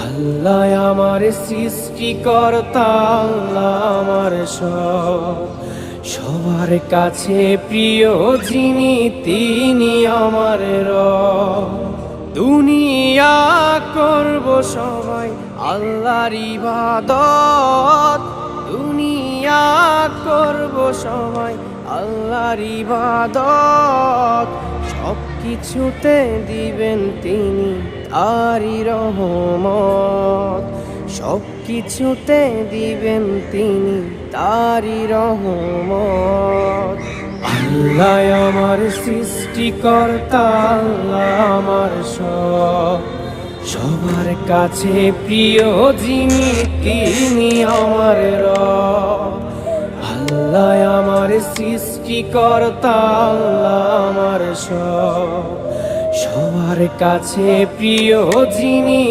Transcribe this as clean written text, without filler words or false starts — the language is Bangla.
আল্লাহ আমার সৃষ্টিকর্তা, আল্লাহ আমার সব, সবার কাছে প্রিয় যিনি তিনি আমার রব। দুনিয়া করব সবাই আল্লাহর ইবাদত, দুনিয়া করব সবাই আল্লাহর ইবাদত। সব কিছুতে দিবেন তিনি তারই রহমত, সব কিছুতে দিবেন তিনি তারই রহমত। আল্লাহ আমার সৃষ্টিকর্তা, আল্লাহ আমার সব, সবার কাছে প্রিয় যিনি তিনি আমার রব। আল্লাহ আমার সৃষ্টিকর্তা, আল্লাহ আমার সব, সবার কাছে প্রিয় যিনি